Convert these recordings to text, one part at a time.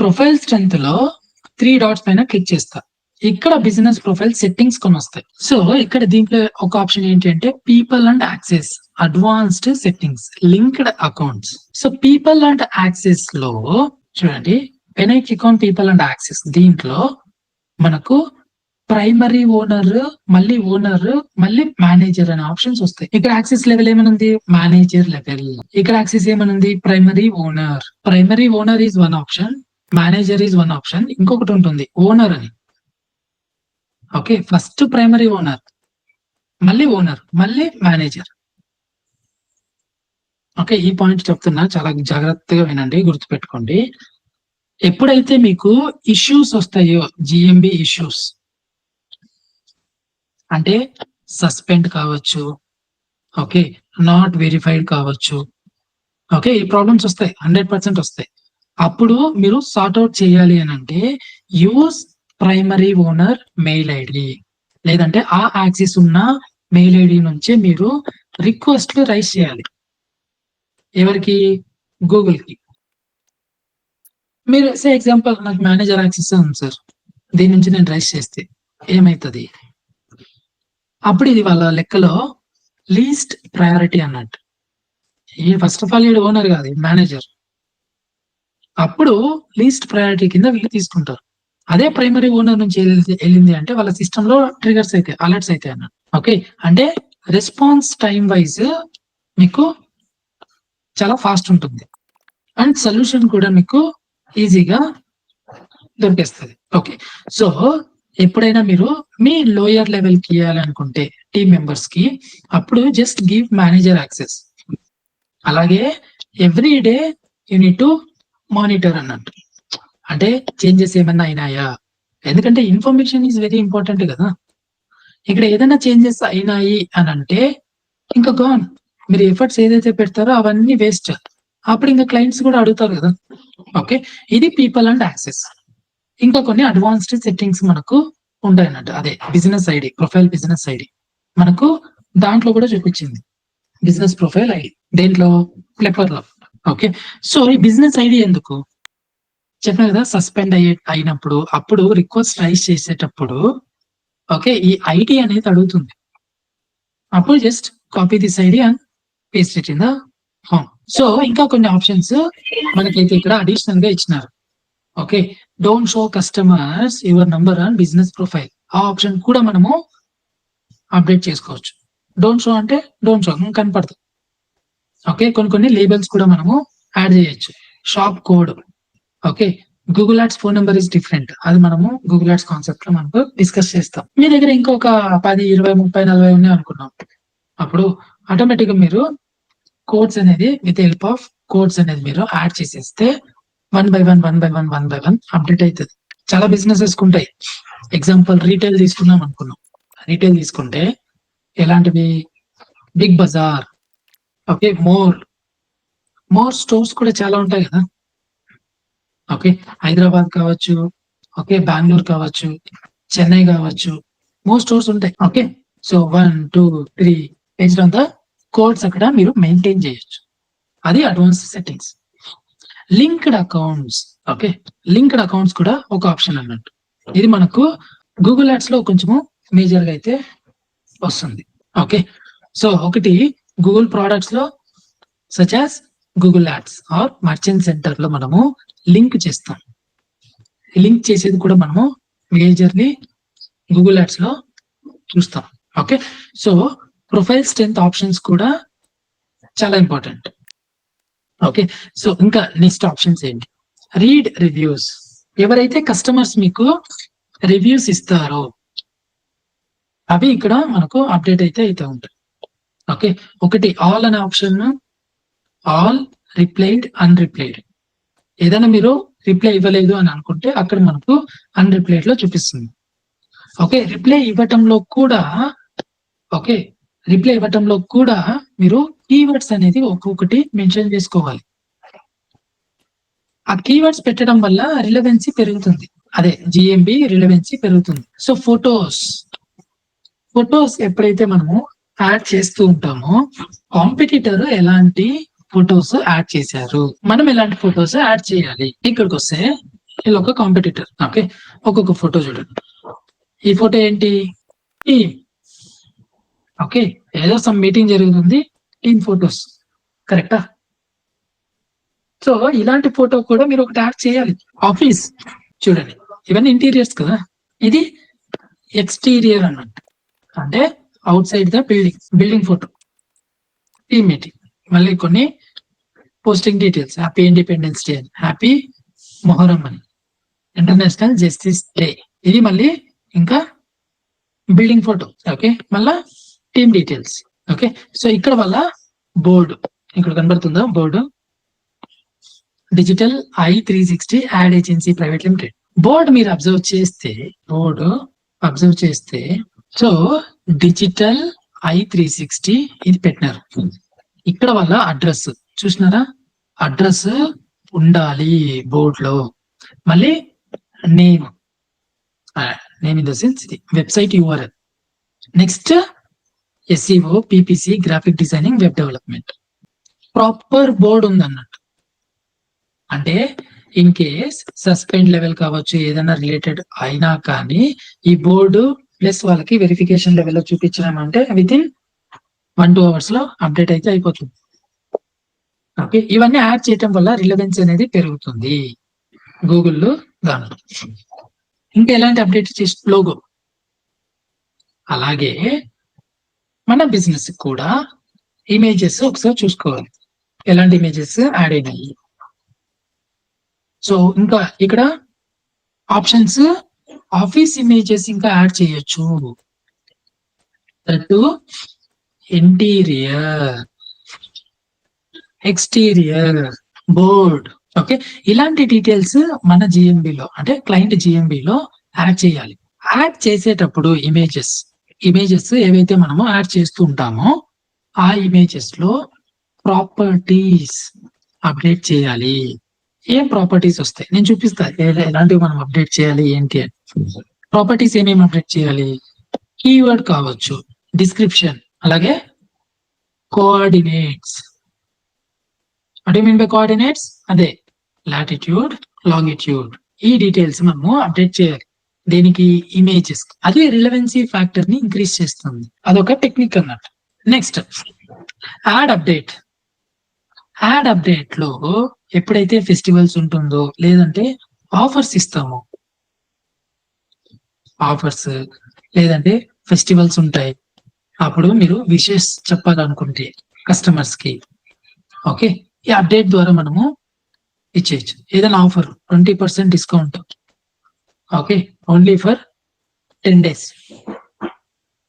Profile strength లో 3 dots పైన click చేస్తా. ఇక్కడ బిజినెస్ ప్రొఫైల్ సెట్టింగ్స్ కొన్ని వస్తాయి. సో ఇక్కడ దీంట్లో ఒక ఆప్షన్ ఏంటంటే people and access, advanced settings, linked accounts. So people and access లో చూడండి, when I click on people and access, దీంట్లో మనకు ప్రైమరీ ఓనర్, మళ్ళీ ఓనర్, మళ్ళీ మేనేజర్ అనే ఆప్షన్స్ వస్తాయి. ఇక్కడ యాక్సెస్ లెవెల్ ఏమనుంది, మేనేజర్ లెవెల్. ఇక్కడ యాక్సెస్ ఏమనుంది, primary owner. Primary owner is one option, manager is one option, ఇంకొకటి ఉంటుంది ఓనర్ అని. ఓకే, ఫస్ట్ ప్రైమరీ ఓనర్, మళ్ళీ ఓనర్, మళ్ళీ మేనేజర్. ఓకే, ఈ పాయింట్ చెప్తున్నా, చాలా జాగ్రత్తగా వినండి, గుర్తుపెట్టుకోండి. ఎప్పుడైతే మీకు ఇష్యూస్ వస్తాయో, జిఎంబి ఇష్యూస్ అంటే సస్పెండ్ కావచ్చు, ఓకే, నాట్ వెరిఫైడ్ కావచ్చు, ఓకే, ఈ ప్రాబ్లమ్స్ వస్తాయి, 100% వస్తాయి. అప్పుడు మీరు సార్ట్అవుట్ చేయాలి అని అంటే use primary owner mail ID, లేదంటే ఆ యాక్సెస్ ఉన్న మెయిల్ ఐడి నుంచే మీరు రిక్వెస్ట్లు రైజ్ చేయాలి. ఎవరికి, గూగుల్ కి. మీరు సే ఎగ్జాంపుల్, నాకు మేనేజర్ యాక్సెస్ ఉంది సార్, దీని నుంచి నేను రైజ్ చేస్తే ఏమైతుంది, అప్పుడు ఇది వాళ్ళ లెక్కలో లీస్ట్ ప్రయారిటీ అన్నట్టు. ఈ ఫస్ట్ ఆఫ్ ఆల్ ఈ ఓనర్ కాదు, మేనేజర్. అప్పుడు లీస్ట్ ప్రయారిటీ కింద వీళ్ళు తీసుకుంటారు. అదే ప్రైమరీ ఓనర్ నుంచి వెళ్ళింది అంటే వాళ్ళ సిస్టమ్ లో ట్రిగర్స్ అయితే, అలర్ట్స్ అయితే అన్నట్టు. ఓకే, అంటే రెస్పాన్స్ టైం వైజ్ మీకు చాలా ఫాస్ట్ ఉంటుంది అండ్ సొల్యూషన్ కూడా మీకు ఈజీగా దొరికేస్తుంది. ఓకే, సో ఎప్పుడైనా మీరు మీ లోయర్ లెవెల్ కి ఇవ్వాలనుకుంటే టీమ్ మెంబర్స్ కి, అప్పుడు జస్ట్ గివ్ మేనేజర్ యాక్సెస్. అలాగే every day you need to monitor అన్నట్టు, అంటే చేంజెస్ ఏమన్నా అయినాయా, ఎందుకంటే ఇన్ఫర్మేషన్ ఈజ్ వెరీ ఇంపార్టెంట్ కదా. ఇక్కడ ఏదైనా చేంజెస్ అయినాయి అని అంటే ఇంకా గాన్, మీరు ఎఫర్ట్స్ ఏదైతే పెడతారో అవన్నీ వేస్ట్. అప్పుడు ఇంకా క్లయింట్స్ కూడా అడుగుతారు కదా. ఓకే, ఇది పీపుల్ అండ్ యాక్సెస్. ఇంకా కొన్ని అడ్వాన్స్డ్ సెట్టింగ్స్ మనకు ఉంటాయి అన్నట్టు. అదే business ID, profile business ID మనకు దాంట్లో కూడా చూపించింది, బిజినెస్ ప్రొఫైల్ ఐడి దేంట్లో, ఫ్లిప్పర్ లో. ఓకే, సో ఈ బిజినెస్ ఐడి ఎందుకు చెప్పిన కదా, సస్పెండ్ అయినప్పుడు, అప్పుడు రిక్వెస్ట్ రైజ్ చేసేటప్పుడు ఓకే ఈ ఐడి అనేది అడుగుతుంది. అప్పుడు just copy this ID and paste it in the form. So ఇంకా కొన్ని ఆప్షన్స్ మనకైతే ఇక్కడ అడిషనల్ గా ఇచ్చినారు. Okay, don't show customers your number and business profile, ఆ ఆప్షన్ కూడా మనము అప్డేట్ చేసుకోవచ్చు. డోంట్ షో అంటే డోంట్ షో కనపడదు. ఓకే, కొన్ని లేబుల్స్ కూడా మనము యాడ్ చేయొచ్చు. Shop code, okay, Google ads phone number is different, అది మనము గూగుల్ యాడ్స్ కాన్సెప్ట్ లో మనకు డిస్కస్ చేస్తాం. మీ దగ్గర ఇంకొక 10, 20, 30, 40 ఉన్నాయి అనుకున్నాం, అప్పుడు ఆటోమేటిక్ గా మీరు కోడ్స్ అనేది విత్ హెల్ప్ ఆఫ్ కోడ్స్ అనేది మీరు యాడ్ చేసేస్తే 1 by 1 అప్డేట్ అవుతుంది. చాలా బిజినెసెస్ ఉంటాయి. ఎగ్జాంపుల్ రీటైల్ తీసుకున్నాం అనుకున్నాం, రీటైల్ తీసుకుంటే ఎలాంటివి, Big Bazaar, okay, more stores కూడా చాలా ఉంటాయి కదా. ఓకే, హైదరాబాద్ కావచ్చు, ఓకే, బెంగళూరు కావచ్చు, చెన్నై కావచ్చు, మోర్ స్టోర్స్ ఉంటాయి. Okay, so 1, 2, 3 based on the codes అక్కడ మీరు మెయింటైన్ చేయొచ్చు. అది advanced settings. Linked accounts, okay, linked accounts కూడా ఒక ఆప్షన్ అన్నట్టు. ఇది మనకు గూగుల్ యాడ్స్ లో కొంచెము మేజర్ గా అయితే వస్తుంది. ఓకే, సో ఒకటి గూగుల్ ప్రొడక్ట్స్ లో such as Google ads or merchant centre లో మనము లింక్ చేస్తాం. లింక్ చేసేది కూడా మనము మేజర్లీ గూగుల్ యాడ్స్ లో చూస్తాం. Okay, so profile strength options కూడా చాలా ఇంపార్టెంట్. ఓకే, సో ఇంకా నెక్స్ట్ ఆప్షన్స్ ఏంటి, రీడ్ రివ్యూస్. ఎవరైతే కస్టమర్స్ మీకు రివ్యూస్ ఇస్తారో అవి ఇక్కడ మనకు అప్డేట్ అయితే ఉంటాయి. ఓకే, ఒకటి ఆల్ అనే ఆప్షన్, ఆల్, రిప్లైడ్, అన్రిప్లైడ్. ఏదైనా మీరు రిప్లై ఇవ్వలేదు అని అనుకుంటే అక్కడ మనకు అన్రిప్లైడ్ లో చూపిస్తుంది. ఓకే, రిప్లై ఇవ్వటంలో కూడా, ఓకే, రిప్లై ఇవ్వటంలో కూడా మీరు కీవర్డ్స్ అనేది ఒక్కొక్కటి మెన్షన్ చేసుకోవాలి. ఆ కీవర్డ్స్ పెట్టడం వల్ల రిలవెన్సీ పెరుగుతుంది, అదే జిఎంబి రిలవెన్సీ పెరుగుతుంది. సో ఫొటోస్ ఎప్పుడైతే మనము యాడ్ చేస్తూ ఉంటామో కాంపిటీటర్ ఎలాంటి ఫొటోస్ యాడ్ చేశారు, మనం ఎలాంటి ఫొటోస్ యాడ్ చేయాలి. ఇక్కడికి వస్తే ఇలా ఒక కాంపిటీటర్. ఓకే, ఒక్కొక్క ఫోటో చూడండి. ఈ ఫోటో ఏంటి? టీమ్. ఓకే, ఏదో సమ్ మీటింగ్ జరుగుతుంది, టీమ్ ఫోటోస్. కరెక్టా? సో ఇలాంటి ఫోటో కూడా మీరు ఒకటి యాడ్ చేయాలి. ఆఫీస్ చూడండి, ఇవన్నీ ఇంటీరియర్స్ కదా. ఇది ఎక్స్టీరియర్ అన్నట్టు, అంటే out side the building photo. Team meeting. మళ్ళీ కొన్ని posting details. Happy independence day అని, హ్యాపీ మొహరం అని, ఇంటర్నేషనల్ జస్టిస్ డే. ఇది మళ్ళీ ఇంకా బిల్డింగ్ ఫోటో. ఓకే, మళ్ళా టీమ్ డీటెయిల్స్. ఓకే, సో ఇక్కడ వల్ల బోర్డు ఇక్కడ కనబడుతుందా? Board digital I360 ad agency private limited. Board మీరు అబ్జర్వ్ చేస్తే సో డిజిటల్ I360 ఇది పెట్టినారు. ఇక్కడ వల్ల అడ్రస్ చూసినారా? అడ్రస్ ఉండాలి బోర్డ్ లో. మళ్ళీ నేమ్ ఇన్ ద సెన్స్ ఇది website URL. Next SEO, PPC, graphic designing, web development. Proper board ఉంది అన్నట్టు. అంటే ఇన్ కేస్ సస్పెండ్ లెవెల్ కావచ్చు, ఏదైనా రిలేటెడ్ అయినా కానీ ఈ బోర్డు ప్లస్ వాళ్ళకి వెరిఫికేషన్ లెవెల్ లో చూపించామంటే విత్ ఇన్ 1-2 hours లో అప్డేట్ అయితే అయిపోతుంది. ఓకే, ఇవన్నీ యాడ్ చేయటం వల్ల రిలవెన్స్ అనేది పెరుగుతుంది గూగుల్లో. దాంట్లో ఇంకా ఎలాంటి అప్డేట్ చేసి లోగో, అలాగే మన బిజినెస్ కూడా ఇమేజెస్ ఒకసారి చూసుకోవాలి, ఎలాంటి ఇమేజెస్ యాడ్ అయినాయి. సో ఇంకా ఇక్కడ ఆప్షన్స్ ఆఫీస్ ఇమేజెస్ ఇంకా యాడ్ చేయొచ్చు. That interior, exterior, board. Okay, ఇలాంటి డీటెయిల్స్ మన జిఎంబిలో అంటే క్లయింట్ జిఎంబిలో యాడ్ చేయాలి. యాడ్ చేసేటప్పుడు ఇమేజెస్ ఏవైతే మనము యాడ్ చేస్తూ ఉంటామో ఆ ఇమేజెస్ లో ప్రాపర్టీస్ అప్డేట్ చేయాలి. ఏం ప్రాపర్టీస్ వస్తాయి నేను చూపిస్తా, ఎలాంటివి మనం అప్డేట్ చేయాలి ఏంటి అని. ప్రాపర్టీస్ ఏమేమి అప్డేట్ చేయాలి? కీవర్డ్ కావచ్చు, డిస్క్రిప్షన్, అలాగే coordinates. What you mean by coordinates? అదే లాటిట్యూడ్, లాంగిట్యూడ్. ఈ డీటెయిల్స్ మనము అప్డేట్ చేయాలి. దీనికి ఇమేజెస్, అది రిలవెన్సీ ఫ్యాక్టర్ ని ఇంక్రీజ్ చేస్తుంది. అదొక టెక్నిక్ అన్నట్టు. Next add update. Add update లో ఎప్పుడైతే ఫెస్టివల్స్ ఉంటుందో లేదంటే ఆఫర్స్ ఇస్తామో, ఆఫర్స్ లేదంటే ఫెస్టివల్స్ ఉంటాయి, అప్పుడు మీరు విషెస్ చెప్పాలనుకుంటే కస్టమర్స్ కి, ఓకే, ఈ అప్డేట్ ద్వారా మనము ఇచ్చేయచ్చు. ఏదైనా offer 20% discount, okay, only for 10 days.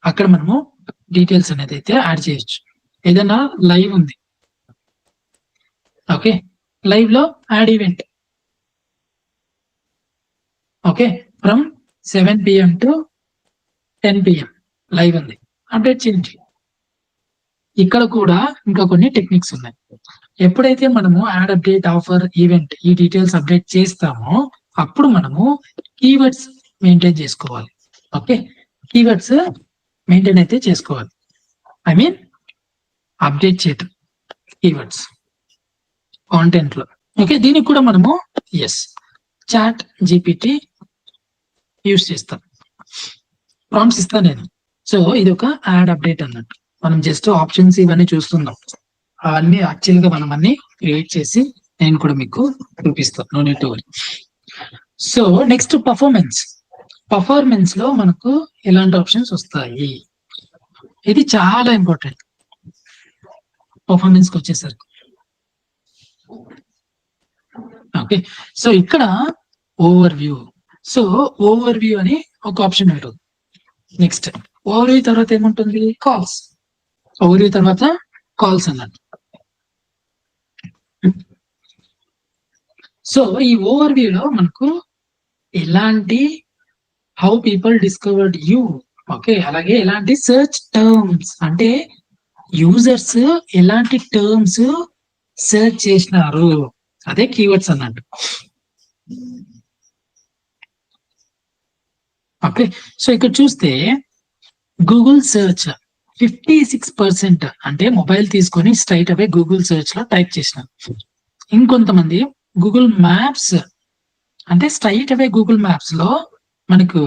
అక్కడ మనము డీటెయిల్స్ అనేది అయితే యాడ్ చేయొచ్చు. ఏదైనా లైవ్ ఉంది, ఓకే, లైవ్ లో add event, okay, from 7 PM to 10 PM live ఉంది, అప్డేట్ చేయండి. ఇక్కడ కూడా ఇంకా కొన్ని టెక్నిక్స్ ఉన్నాయి. ఎప్పుడైతే మనము యాడ్ అప్డేట్, ఆఫర్, ఈవెంట్ ఈ డీటెయిల్స్ అప్డేట్ చేస్తామో అప్పుడు మనము కీవర్డ్స్ మెయింటైన్ చేసుకోవాలి. ఓకే, కీవర్డ్స్ మెయింటైన్ అయితే చేసుకోవాలి. ఐ మీన్ అప్డేట్ చేయటం కీవర్డ్స్ కాంటెంట్ లో. ఓకే, దీనికి కూడా మనము చాట్ GPT యూస్ చేస్తాం. ప్రాంప్ట్స్ ఇస్తాను నేను. సో ఇది ఒక యాడ్ అప్డేట్ అన్నట్టు. మనం జస్ట్ ఆప్షన్స్ ఇవన్నీ చూస్తున్నాం, అవన్నీ యాక్చువల్ గా మనం అన్ని క్రియేట్ చేసి నేను కూడా మీకు చూపిస్తాను. No need to worry. So next performance లో మనకు ఎలాంటి ఆప్షన్స్ వస్తాయి? ఇది చాలా ఇంపార్టెంట్. పర్ఫార్మెన్స్ కి వచ్చేసరికి ఓకే, సో ఇక్కడ over view. So over view అని ఒక ఆప్షన్ ఉంటుంది. నెక్స్ట్ ఓవర్ వ్యూ తర్వాత ఏముంటుంది? కాల్స్. ఓవర్ వ్యూ తర్వాత కాల్స్ అన్నట్టు. సో ఈ ఓవర్ వ్యూలో మనకు ఎలాంటి how people discovered you, okay, అలాగే ఎలాంటి సెర్చ్ టర్మ్స్ అంటే యూజర్స్ ఎలాంటి టర్మ్స్ సెర్చ్ చేసినారు, అదే కీవర్డ్స్ అన్నట్టు. ఓకే, సో ఇక్కడ చూస్తే గూగుల్ సెర్చ్ 56% అంటే మొబైల్ తీసుకొని స్ట్రైట్ అవే గూగుల్ సెర్చ్ లో టైప్ చేసినారు. ఇంకొంతమంది గూగుల్ మ్యాప్స్ అంటే స్ట్రైట్ అవే గూగుల్ మ్యాప్స్ లో మనకు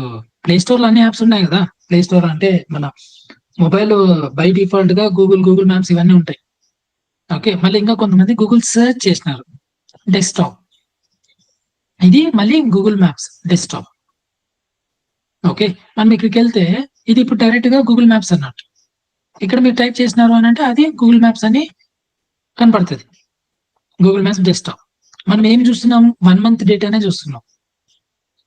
ప్లే స్టోర్ లో అన్ని యాప్స్ ఉన్నాయి కదా. ప్లే స్టోర్ అంటే మన మొబైల్ బై డిఫాల్ట్ గా గూగుల్ మ్యాప్స్ ఇవన్నీ ఉంటాయి. ఓకే, మళ్ళీ ఇంకా కొంతమంది గూగుల్ సెర్చ్ చేసినారు డెస్క్టాప్. ఇది మళ్ళీ గూగుల్ మ్యాప్స్ డెస్క్టాప్. ఓకే, మనం ఇక్కడికి వెళ్తే ఇది ఇప్పుడు డైరెక్ట్ గా గూగుల్ మ్యాప్స్ అన్నట్టు. ఇక్కడ మీరు టైప్ చేసినారు అని అంటే అది గూగుల్ మ్యాప్స్ అని కనపడుతుంది. Google maps desktop. మనం ఏం చూస్తున్నాం? 1 month డేటానే చూస్తున్నాం.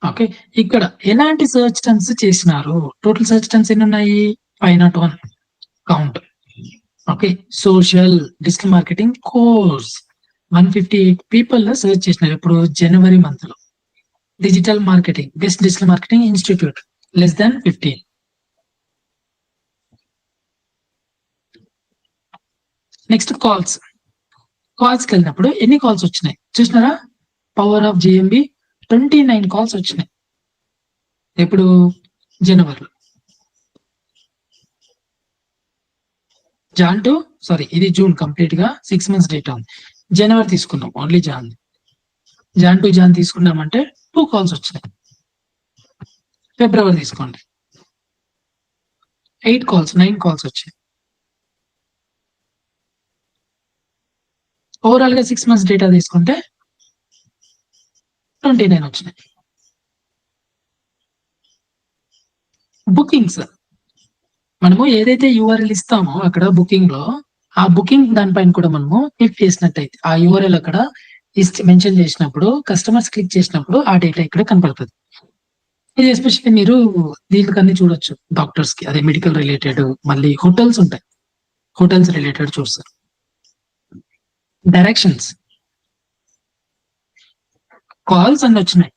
ఓకే, ఇక్కడ ఎలాంటి సర్చ్ టర్మ్స్ చేసినారు? టోటల్ సర్చ్ టర్మ్స్ ఎన్ని ఉన్నాయి? 501 count. Okay, social digital marketing course 158 people search చేసినారు ఇప్పుడు జనవరి మంత్ లో. Digital marketing best digital marketing institute less than 15. Next కాల్స్కి వెళ్ళినప్పుడు ఎన్ని కాల్స్ వచ్చినాయి చూసినారా? పవర్ ఆఫ్ జిఎంబి 29 కాల్స్ వచ్చినాయి ఎప్పుడు? జనవరిలో. ఇది జూన్ కంప్లీట్ గా 6 months డేటా ఉంది. జనవరి తీసుకున్నాం, ఓన్లీ జాన్ టు జాన్ తీసుకున్నామంటే 2 calls వచ్చినాయి. ఫిబ్రవరి తీసుకోండి, 9 calls వచ్చాయి. ఓవరాల్ గా 6 months డేటా తీసుకుంటే 29 వచ్చినాయి. బుకింగ్స్ మనము ఏదైతే యూఆర్ఎల్ ఇస్తామో అక్కడ బుకింగ్ లో, ఆ బుకింగ్ దానిపైన కూడా మనము క్లిక్ చేసినట్టయితే ఆ యూఆర్ఎల్ అక్కడ మెన్షన్ చేసినప్పుడు కస్టమర్స్ క్లిక్ చేసినప్పుడు ఆ డేటా ఇక్కడ కనపడుతుంది. ఇది ఎస్పెషల్లీ మీరు దీనికన్నీ చూడొచ్చు. డాక్టర్స్ కి, అదే మెడికల్ రిలేటెడ్, మళ్ళీ హోటల్స్ ఉంటాయి, హోటల్స్ రిలేటెడ్ చూస్తారు. డైరెక్షన్స్ కాల్స్ అన్ని వచ్చినాయి,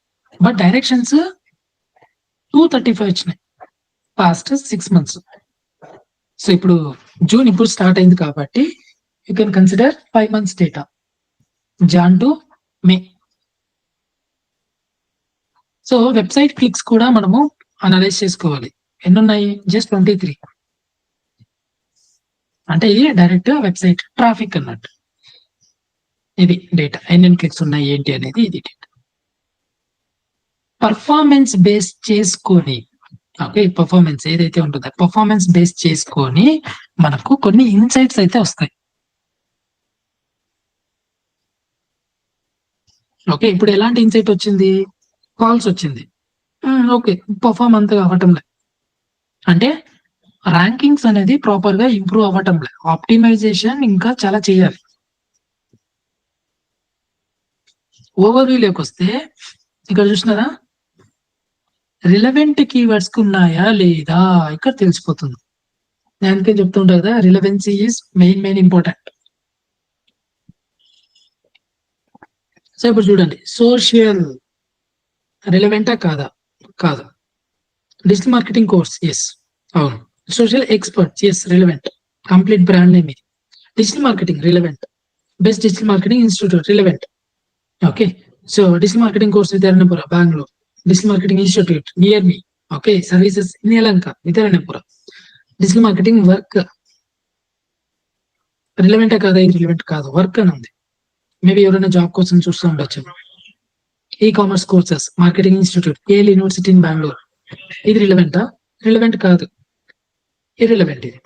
బట్ డైరెక్షన్స్ 235 వచ్చినాయి పాస్ట్ 6 months. సో ఇప్పుడు జూన్ ఇప్పుడు స్టార్ట్ అయింది కాబట్టి you can consider 5 months data, Jan to May. So website clicks కూడా మనము అనలైజ్ చేసుకోవాలి. ఎన్ని ఉన్నాయి? జస్ట్ 23. అంటే ఇది డైరెక్ట్ వెబ్సైట్ ట్రాఫిక్ అన్నట్టు. ఇది డేటా, ఎన్ని క్లిక్స్ ఉన్నాయి ఏంటి అనేది ఇది డేటా. పర్ఫార్మెన్స్ బేస్ చేసుకొని, ఓకే, పర్ఫార్మెన్స్ ఏదైతే ఉంటుందో పర్ఫార్మెన్స్ బేస్ చేసుకొని మనకు కొన్ని ఇన్సైట్స్ అయితే వస్తాయి. ఓకే, ఇప్పుడు ఎలాంటి ఇన్సైట్ వచ్చింది? కాల్స్ వచ్చింది. ఓకే, పర్ఫార్మ్ అంతగా అవ్వటం లేదు, అంటే ర్యాంకింగ్స్ అనేది ప్రాపర్ గా ఇంప్రూవ్ అవ్వటం లేదు, ఆప్టిమైజేషన్ ఇంకా చాలా చేయాలి. ఓవర్వ్యూలోకి వస్తే ఇక్కడ చూసినారా, రిలవెంట్ కీవర్డ్స్ కి ఉన్నాయా లేదా ఇక్కడ తెలిసిపోతుంది. నేను అందుకే చెప్తుంటా కదా, relevancy is main important. So ఇప్పుడు చూడండి, సోషల్ రిలవెంటా కాదా? కాదు. డిజిటల్ మార్కెటింగ్ కోర్స్, ఎస్ అవును. Social experts, yes relevant. Complete brand name ఇది. Digital marketing relevant. Best digital marketing institute relevant. Okay, so digital marketing course Vidyaranyapura Bengaluru. Digital marketing institute near me. Okay, services నీలంక Vidyaranyapura. Digital marketing work రిలవెంటా కాదా? ఇది relevant కాదు, work అని ఉంది. Maybe ఎవరైనా job కోసం చూస్తూ ఉండొచ్చు. E commerce courses marketing institute AL university in Bengaluru. ఇది రిలవెంటా? రిలవెంట్ కాదు, ఇర్రిలవెంట్ ఇది.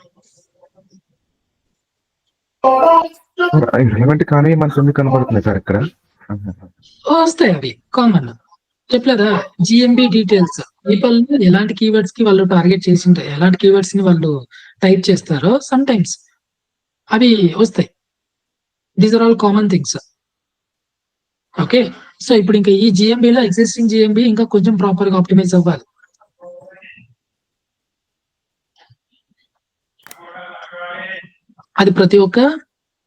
రిలవెంట్ కానీ మనకు ఎందుకు కనబడుతుంది సార్ ఇక్కడ? వస్తాయి అవి కామన్. చెప్పలేదా, జిఎంబి డీటెయిల్స్. పీపుల్ ఎలాంటి కీవర్డ్స్ కి వాళ్ళు టార్గెట్ చేసి ఉంటాయి, ఎలాంటి కీవర్డ్స్ ని వాళ్ళు టైప్ చేస్తారో సమ్ టైమ్స్ అవి వస్తాయి. These are all common things. Okay, so ఇప్పుడు ఇంకా ఈ జిఎంబిలో ఎగ్జిస్టింగ్ జిఎంబి ఇంకా కొంచెం ప్రాపర్ గా ఆప్టిమైజ్ అవ్వాలి. అది ప్రతి ఒక్క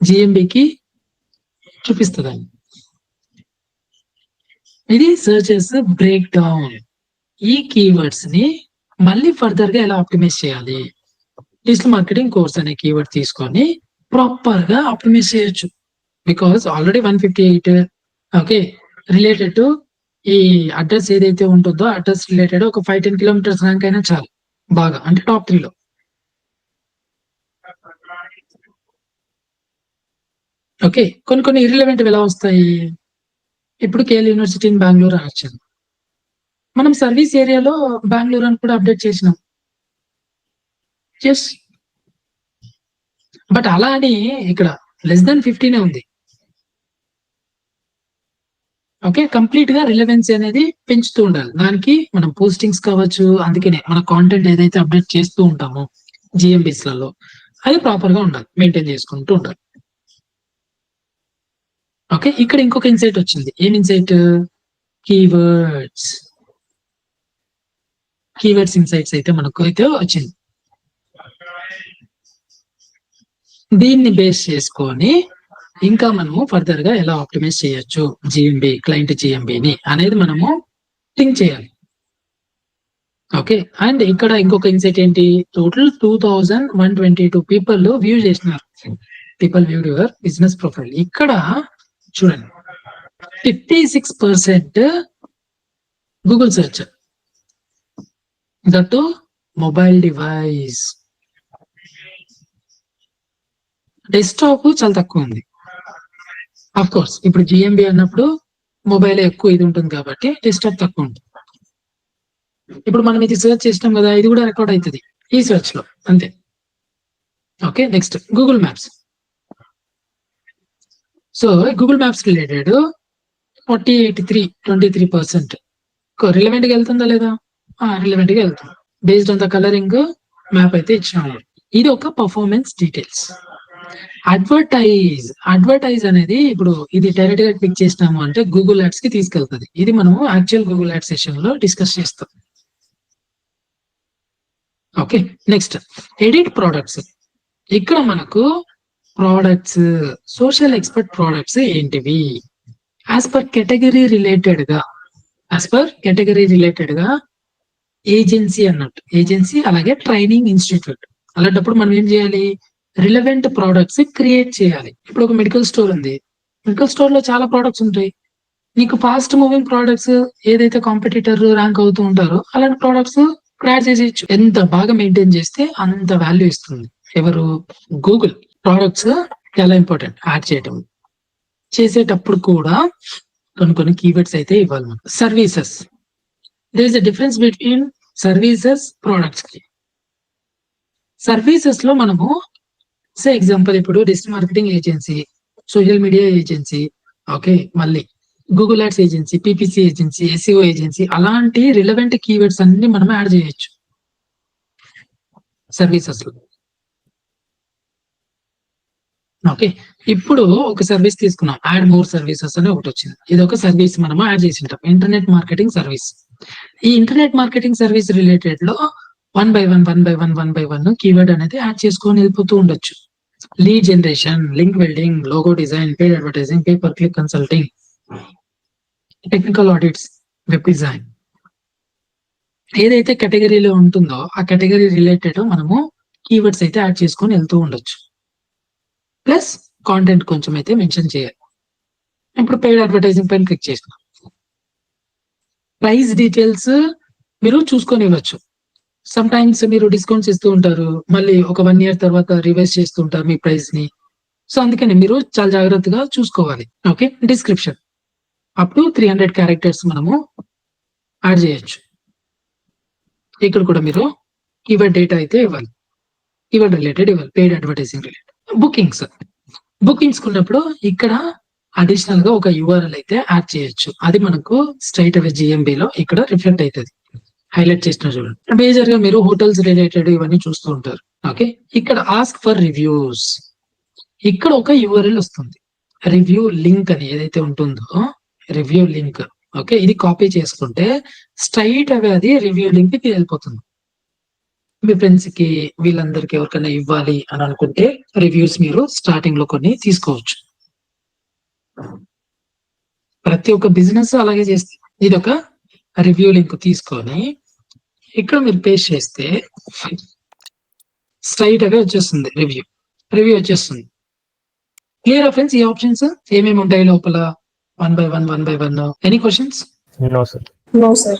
జిఎంబికి చూపిస్తుందండి. ఇది సర్చెస్ బ్రేక్ డౌన్. ఈ కీవర్డ్స్ ని మళ్ళీ ఫర్దర్ గా ఎలా ఆప్టిమైజ్ చేయాలి? డిజిటల్ మార్కెటింగ్ కోర్స్ అనే కీవర్డ్ తీసుకొని ప్రాపర్ గా ఆప్టిమైజ్ చేయొచ్చు. Because already 158 okay related to ఈ అడ్రస్ ఏదైతే ఉంటుందో అడ్రస్ రిలేటెడ్ ఒక 5-10 kilometers ర్యాంక్ అయినా చాలు, బాగా అంటే టాప్ 3 లో. ఓకే, కొన్ని ఇర్రిలవెంట్ ఎలా వస్తాయి? ఇప్పుడు కేఎల్ యూనివర్సిటీ ఇన్ బెంగళూరు అని వచ్చింది. మనం సర్వీస్ ఏరియాలో బెంగళూరు అని కూడా అప్డేట్ చేసినాం. ఎస్, బట్ అలా అని ఇక్కడ లెస్ దాన్ 15 ఉంది. ఓకే, కంప్లీట్ గా రిలవెన్స్ అనేది పెంచుతూ ఉండాలి. దానికి మనం పోస్టింగ్స్ కావచ్చు, అందుకనే మన కాంటెంట్ ఏదైతే అప్డేట్ చేస్తూ ఉంటామో జిఎంబీస్ లలో అది ప్రాపర్ గా ఉండాలి, మెయింటైన్ చేసుకుంటూ ఉండాలి. ఓకే, ఇక్కడ ఇంకొక ఇన్సైట్ వచ్చింది. ఏం ఇన్సైట్? కీవర్డ్స్. కీవర్డ్స్ ఇన్సైట్స్ అయితే మనకు అయితే వచ్చింది. దీన్ని బేస్ చేసుకొని ఇంకా మనము ఫర్దర్ గా ఎలా ఆప్టిమైజ్ చేయొచ్చు జిఎంబి, క్లయింట్ జిఎంబిని అనేది మనము థింక్ చేయాలి. ఓకే, అండ్ ఇక్కడ ఇంకొక ఇన్సైట్ ఏంటి? టోటల్ 2122 పీపుల్ వ్యూ చేసినారు. People view your business profile. ఇక్కడ చూడండి 56% Google search, that mobile device. Desktop చాలా తక్కువ ఉంది. అఫ్ కోర్స్ ఇప్పుడు జిఎంబి అన్నప్పుడు మొబైల్ ఎక్కువ ఇది ఉంటుంది కాబట్టి డెస్క్టాప్ తక్కువ ఉంటుంది. ఇప్పుడు మనం ఇది సెర్చ్ చేసినాం కదా, ఇది కూడా రికార్డ్ అవుతుంది ఈ సెర్చ్ లో, అంతే. Okay, next Google maps. So Google maps related 23% relevant గా వెళ్తుందా లేదా? రిలవెంట్ గా వెళ్తుంది. Based on the colouring map అయితే ఇచ్చినాము. ఇది ఒక పర్ఫార్మెన్స్ డీటెయిల్స్. అడ్వర్టైజ్ అనేది ఇప్పుడు ఇది డైరెక్ట్ గా క్లిక్ చేసినాము అంటే గూగుల్ యాడ్స్ కి తీసుకెళ్తుంది. ఇది మనము యాక్చువల్ గూగుల్ యాడ్ సెషన్ లో డిస్కస్ చేస్తాం. Okay, next edit products. ఇక్కడ మనకు ప్రోడక్ట్స్, సోషల్ ఎక్స్పర్ట్ ప్రోడక్ట్స్ ఏంటివి? యాజ్ పర్ కేటగిరీ రిలేటెడ్ గా ఏజెన్సీ అన్నట్టు, ఏజెన్సీ అలాగే ట్రైనింగ్ ఇన్స్టిట్యూట్. అలాంటప్పుడు మనం ఏం చేయాలి? రిలవెంట్ ప్రోడక్ట్స్ క్రియేట్ చేయాలి. ఇప్పుడు ఒక మెడికల్ స్టోర్ ఉంది, మెడికల్ స్టోర్ లో చాలా ప్రోడక్ట్స్ ఉంటాయి. నీకు ఫాస్ట్ మూవింగ్ ప్రోడక్ట్స్ ఏదైతే కాంపిటీటర్ ర్యాంక్ అవుతూ ఉంటారో అలాంటి ప్రోడక్ట్స్ క్రియేట్ చేసేయచ్చు. ఎంత బాగా మెయింటైన్ చేస్తే అంత వాల్యూ ఇస్తుంది ఎవరు? గూగుల్. ప్రోడక్ట్స్ చాలా ఇంపార్టెంట్ యాడ్ చేయటం. చేసేటప్పుడు కూడా కొన్ని కీవర్డ్స్ అయితే ఇవ్వాలి మనం. Services, there is a difference between services, products కి. సర్వీసెస్ లో మనము ఎగ్జాంపుల్ ఇప్పుడు digital marketing agency, social media agency, okay, మళ్ళీ Google ads agency, PPC agency, SEO agency, అలాంటి రిలవెంట్ కీవర్డ్స్ అన్ని మనం యాడ్ చేయొచ్చు సర్వీసెస్ లో. ఓకే, ఇప్పుడు ఒక సర్వీస్ తీసుకున్నాం, యాడ్ మోర్ సర్వీసెస్ అని ఒకటి వచ్చింది. ఇది ఒక సర్వీస్ మనం యాడ్ చేసి ఉంటాం, ఇంటర్నెట్ మార్కెటింగ్ సర్వీస్. ఈ ఇంటర్నెట్ మార్కెటింగ్ సర్వీస్ రిలేటెడ్ లో 1 by 1 కీవర్డ్ అనేది యాడ్ చేసుకొని వెళ్ళిపోతూ ఉండొచ్చు. Lead generation, link building, logo design, paid advertising, pay per click consulting, technical audits, web design. ఏదైతే కేటగిరీలో ఉంటుందో ఆ కేటగిరీ రిలేటెడ్ మనము కీవర్డ్స్ అయితే యాడ్ చేసుకొని వెళ్తూ ఉండొచ్చు. ప్లస్ కాంటెంట్ కొంచెం అయితే మెన్షన్ చేయాలి. ఇప్పుడు పెయిడ్ అడ్వర్టైజింగ్ పైన క్లిక్ చేసినాం. ప్రైస్ డీటెయిల్స్ మీరు చూసుకొని ఇవ్వచ్చు. సమ్ టైమ్స్ మీరు డిస్కౌంట్స్ ఇస్తూ ఉంటారు, మళ్ళీ ఒక 1 year తర్వాత రివైజ్ చేస్తూ ఉంటారు మీ ప్రైస్ ని. సో అందుకని మీరు చాలా జాగ్రత్తగా చూసుకోవాలి. Okay, description up to 300 characters మనము యాడ్ చేయొచ్చు. ఇక్కడ కూడా మీరు కీవర్డ్ డేటా అయితే ఇవ్వాలి, కీవర్డ్ రిలేటెడ్ ఇవ్వాలి, పెయిడ్ అడ్వర్టైజింగ్ రిలేటెడ్. బుకింగ్స్ ఉన్నప్పుడు ఇక్కడ అడిషనల్ గా ఒక యూఆర్ఎల్ అయితే యాడ్ చేయొచ్చు. అది మనకు స్ట్రైట్ అవే జిఎంబి లో ఇక్కడ రిఫ్లెక్ట్ అవుతుంది. హైలైట్ చేసిన చూడండి. మేజర్ గా మీరు హోటల్స్ రిలేటెడ్ ఇవన్నీ చూస్తూ ఉంటారు. ఓకే, ఇక్కడ ఆస్క్ ఫర్ రివ్యూస్, ఇక్కడ ఒక యూఆర్ఎల్ వస్తుంది, రివ్యూ లింక్ అని ఏదైతే ఉంటుందో రివ్యూ లింక్. ఓకే, ఇది కాపీ చేసుకుంటే స్ట్రైట్ అవే అది రివ్యూ లింక్ కి వెళ్ళిపోతుంది. మీ ఫ్రెండ్స్ కి వీళ్ళందరికీ ఎవరికైనా ఇవ్వాలి అని అనుకుంటే రివ్యూస్ మీరు స్టార్టింగ్ లో కొన్ని తీసుకోవచ్చు. ప్రతి ఒక్క బిజినెస్ అలాగే చేస్తే ఇది ఒక రివ్యూ లింక్ తీసుకొని ఇక్కడ మీరు పేస్ట్ చేస్తే స్ట్రైట్ అవే వచ్చేస్తుంది, రివ్యూ వచ్చేస్తుంది. Clear friends? ఈ ఆప్షన్స్ ఏమేమి ఉంటాయి లోపల? 1 by 1 any questions? No sir. No, sir.